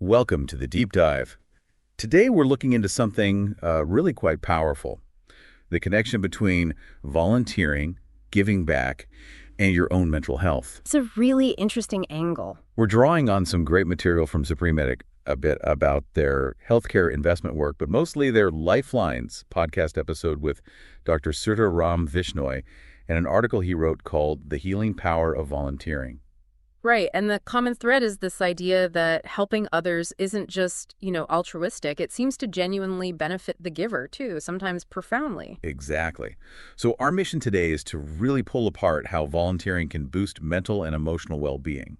Welcome to the Deep Dive. Today we're looking into something really quite powerful, the connection between volunteering, giving back, and your own mental health. It's a really interesting angle. We're drawing on some great material from CP50, a bit about their healthcare investment work, but mostly their Lifelines podcast episode with Dr. Sudha Ram Vishnoi and an article he wrote called The Healing Power of Volunteering. Right, and the common thread is this idea that helping others isn't just, altruistic. It seems to genuinely benefit the giver, too, sometimes profoundly. Exactly. So our mission today is to really pull apart how volunteering can boost mental and emotional well-being.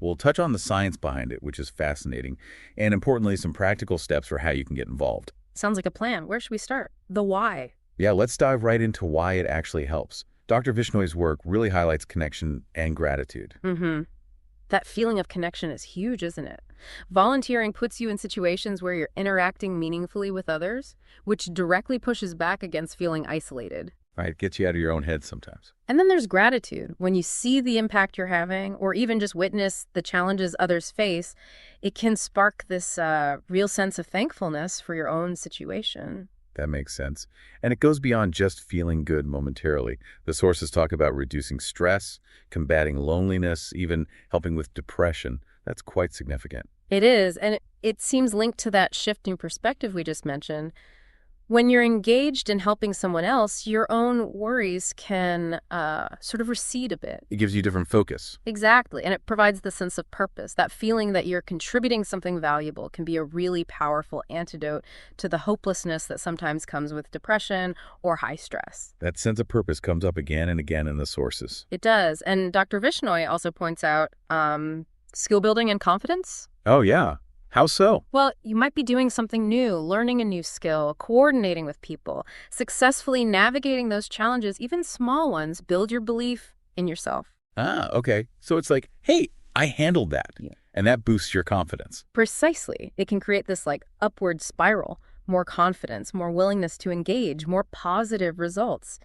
We'll touch on the science behind it, which is fascinating, and importantly, some practical steps for how you can get involved. Sounds like a plan. Where should we start? The why. Yeah, let's dive right into why it actually helps. Dr. Vishnoi's work really highlights connection and gratitude. That feeling of connection is huge, isn't it? Volunteering puts you in situations where you're interacting meaningfully with others, which directly pushes back against feeling isolated. Right, gets you out of your own head sometimes. And then there's gratitude. When you see the impact you're having, or even just witness the challenges others face, it can spark this real sense of thankfulness for your own situation. That makes sense. And it goes beyond just feeling good momentarily. The sources talk about reducing stress, combating loneliness, even helping with depression. That's quite significant. It is, and it seems linked to that shift in perspective we just mentioned. When you're engaged in helping someone else, your own worries can sort of recede a bit. It gives you different focus. Exactly, and it provides the sense of purpose. That feeling that you're contributing something valuable can be a really powerful antidote to the hopelessness that sometimes comes with depression or high stress. That sense of purpose comes up again and again in the sources. It does, and Dr. Vishnoi also points out skill building and confidence. Oh, yeah. How so? Well, you might be doing something new, learning a new skill, coordinating with people, successfully navigating those challenges, even small ones, build your belief in yourself. Ah, okay. So it's like, hey, I handled that. Yeah. And that boosts your confidence. Precisely. It can create this upward spiral, more confidence, more willingness to engage, more positive results.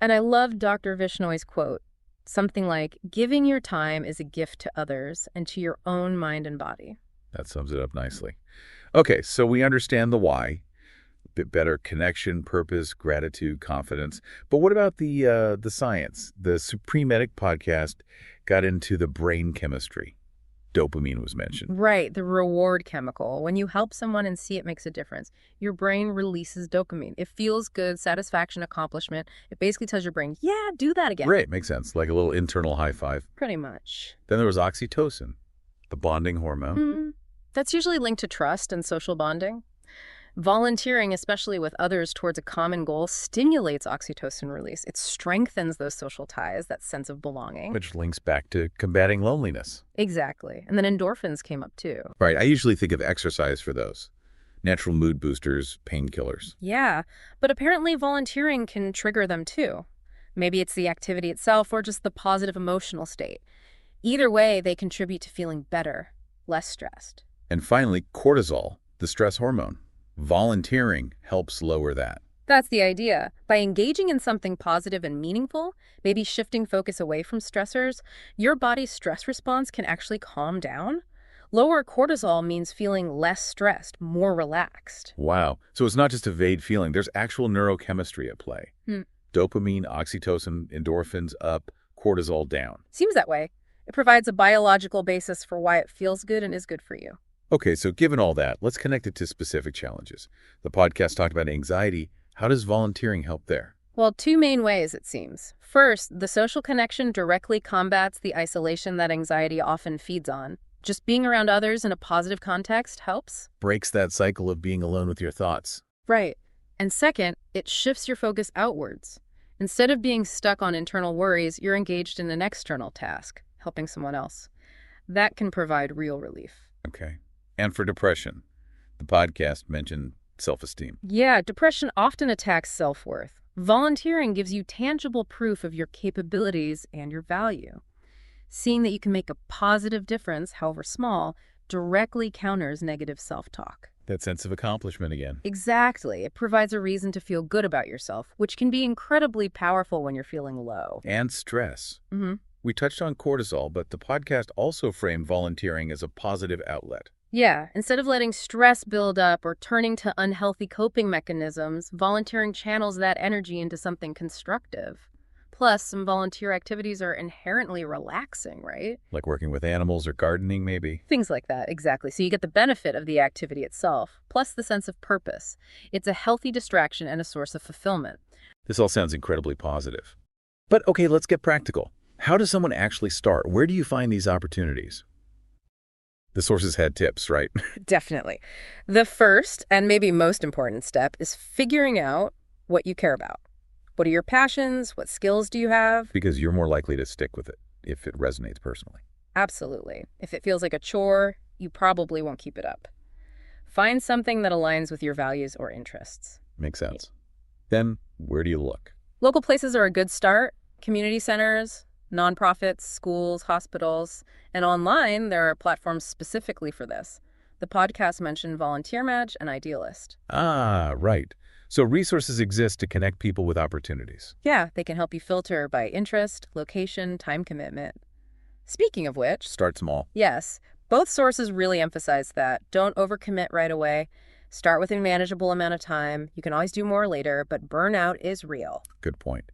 And I love Dr. Vishnoi's quote, something like, giving your time is a gift to others and to your own mind and body. That sums it up nicely. Okay, so we understand the why, a bit better connection, purpose, gratitude, confidence. But what about the science? The CP50 podcast got into the brain chemistry. Dopamine was mentioned. Right, the reward chemical. When you help someone and see it makes a difference, your brain releases dopamine. It feels good, satisfaction, accomplishment. It basically tells your brain, yeah, do that again. Right, makes sense. Like a little internal high five. Pretty much. Then there was oxytocin, the bonding hormone. That's usually linked to trust and social bonding. Volunteering, especially with others towards a common goal, stimulates oxytocin release. It strengthens those social ties, that sense of belonging. Which links back to combating loneliness. Exactly. And then endorphins came up too. Right. I usually think of exercise for those. Natural mood boosters, painkillers. Yeah, but apparently volunteering can trigger them too. Maybe it's the activity itself or just the positive emotional state. Either way, they contribute to feeling better, less stressed. And finally, cortisol, the stress hormone. Volunteering helps lower that. That's the idea. By engaging in something positive and meaningful, maybe shifting focus away from stressors, your body's stress response can actually calm down. Lower cortisol means feeling less stressed, more relaxed. Wow. So it's not just a vague feeling. There's actual neurochemistry at play. Dopamine, oxytocin, endorphins up, cortisol down. Seems that way. It provides a biological basis for why it feels good and is good for you. Okay, so given all that, let's connect it to specific challenges. The podcast talked about anxiety. How does volunteering help there? Well, two main ways, it seems. First, the social connection directly combats the isolation that anxiety often feeds on. Just being around others in a positive context helps. Breaks that cycle of being alone with your thoughts. Right. And second, it shifts your focus outwards. Instead of being stuck on internal worries, you're engaged in an external task, helping someone else. That can provide real relief. Okay. And for depression, the podcast mentioned self-esteem. Yeah, depression often attacks self-worth. Volunteering gives you tangible proof of your capabilities and your value. Seeing that you can make a positive difference, however small, directly counters negative self-talk. That sense of accomplishment again. Exactly. It provides a reason to feel good about yourself, which can be incredibly powerful when you're feeling low. And stress. We touched on cortisol, but the podcast also framed volunteering as a positive outlet. Yeah, instead of letting stress build up or turning to unhealthy coping mechanisms, volunteering channels that energy into something constructive. Plus, some volunteer activities are inherently relaxing, right? Like working with animals or gardening, maybe. Things like that, exactly. So you get the benefit of the activity itself, plus the sense of purpose. It's a healthy distraction and a source of fulfillment. This all sounds incredibly positive. But okay, let's get practical. How does someone actually start? Where do you find these opportunities? The sources had tips, right? Definitely. The first and maybe most important step is figuring out what you care about. What are your passions? What skills do you have? Because you're more likely to stick with it if it resonates personally. Absolutely. If it feels like a chore, you probably won't keep it up. Find something that aligns with your values or interests. Makes sense. Then, where do you look? Local places are a good start. Community centers, nonprofits, schools, hospitals, and online there are platforms specifically for this. The podcast mentioned Volunteer Match and Idealist. Ah, right. So resources exist to connect people with opportunities. Yeah, they can help you filter by interest, location, time commitment. Speaking of which, Start small. yes, both sources really emphasize that. Don't overcommit right away. Start with a manageable amount of time. You can always do more later, but burnout is real. Good point.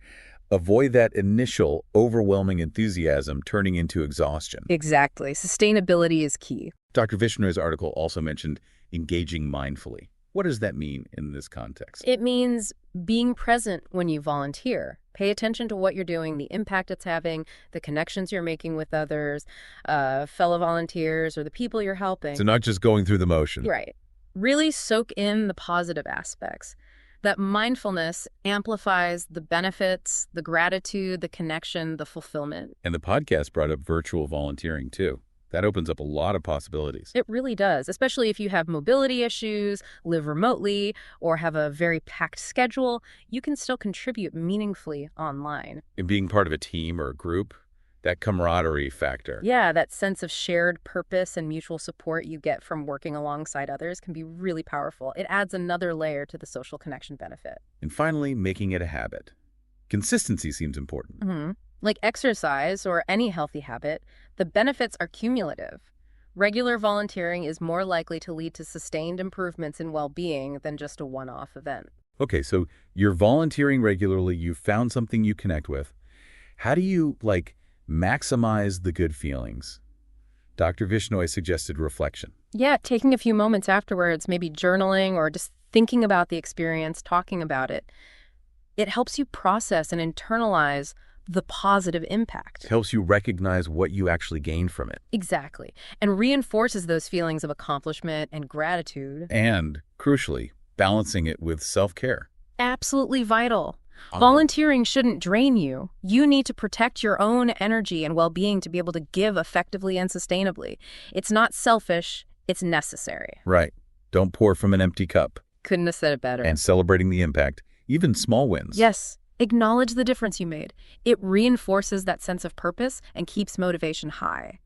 Avoid that initial, overwhelming enthusiasm turning into exhaustion. Exactly. Sustainability is key. Dr. Vishnoy's article also mentioned engaging mindfully. What does that mean in this context? It means being present when you volunteer. Pay attention to what you're doing, the impact it's having, the connections you're making with others, fellow volunteers, or the people you're helping. So not just going through the motions. Right. Really soak in the positive aspects. That mindfulness amplifies the benefits, the gratitude, the connection, the fulfillment. And the podcast brought up virtual volunteering too. That opens up a lot of possibilities. It really does, especially if you have mobility issues, live remotely, or have a very packed schedule. You can still contribute meaningfully online. And being part of a team or a group, that camaraderie factor. Yeah, that sense of shared purpose and mutual support you get from working alongside others can be really powerful. It adds another layer to the social connection benefit. And finally, making it a habit. Consistency seems important. Like exercise or any healthy habit, the benefits are cumulative. Regular volunteering is more likely to lead to sustained improvements in well-being than just a one-off event. Okay, so you're volunteering regularly, you found something you connect with. How do you, maximize the good feelings? Dr. Vishnoy suggested reflection. Yeah, taking a few moments afterwards, maybe journaling or just thinking about the experience, talking about it, it helps you process and internalize the positive impact. It helps you recognize what you actually gained from it. Exactly. And reinforces those feelings of accomplishment and gratitude. And, crucially, balancing it with self-care. Absolutely vital. Volunteering shouldn't drain you. You need to protect your own energy and well-being to be able to give effectively and sustainably. It's not selfish, it's necessary. Right. Don't pour from an empty cup. Couldn't have said it better. And celebrating the impact, even small wins. Yes. Acknowledge the difference you made. It reinforces that sense of purpose and keeps motivation high.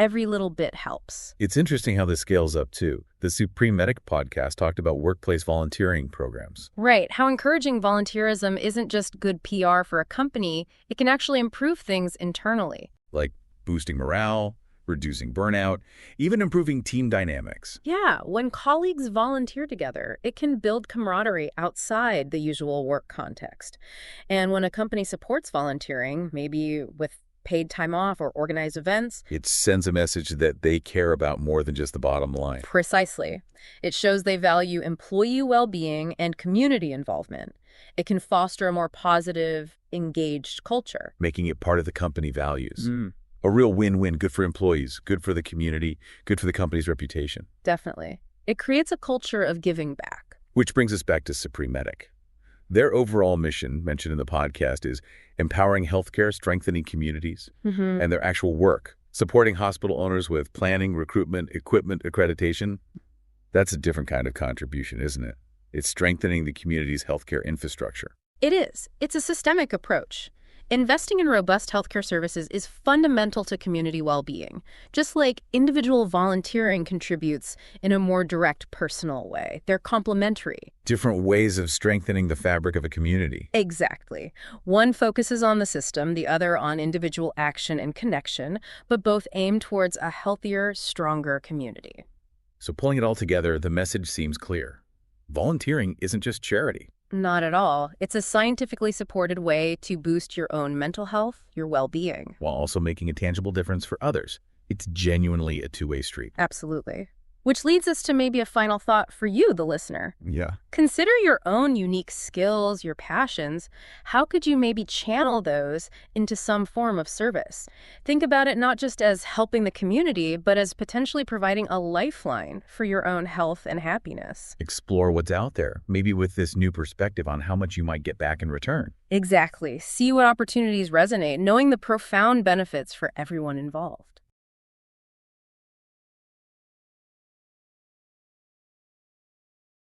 Every little bit helps. It's interesting how this scales up, too. The Supreme Medic podcast talked about workplace volunteering programs. Right. How encouraging volunteerism isn't just good PR for a company, it can actually improve things internally. Like boosting morale, reducing burnout, even improving team dynamics. Yeah, when colleagues volunteer together, it can build camaraderie outside the usual work context. And when a company supports volunteering, maybe with paid time off or organized events, it sends a message that they care about more than just the bottom line. Precisely. It shows they value employee well-being and community involvement. It can foster a more positive, engaged culture. Making it part of the company values. A real win-win, good for employees, good for the community, good for the company's reputation. Definitely. It creates a culture of giving back. Which brings us back to Supreme Medic. Their overall mission, mentioned in the podcast, is empowering healthcare, strengthening communities, and their actual work, supporting hospital owners with planning, recruitment, equipment, accreditation. That's a different kind of contribution, isn't it? It's strengthening the community's healthcare infrastructure. It is. It's a systemic approach. Investing in robust healthcare services is fundamental to community well-being, just like individual volunteering contributes in a more direct, personal way. They're complementary. Different ways of strengthening the fabric of a community. Exactly. One focuses on the system, the other on individual action and connection, but both aim towards a healthier, stronger community. So pulling it all together, the message seems clear. Volunteering isn't just charity. Not at all. It's a scientifically supported way to boost your own mental health, your well-being. While also making a tangible difference for others. It's genuinely a two-way street. Absolutely. Which leads us to maybe a final thought for you, the listener. Yeah. Consider your own unique skills, your passions. How could you maybe channel those into some form of service? Think about it not just as helping the community, but as potentially providing a lifeline for your own health and happiness. Explore what's out there, maybe with this new perspective on how much you might get back in return. Exactly. See what opportunities resonate, knowing the profound benefits for everyone involved.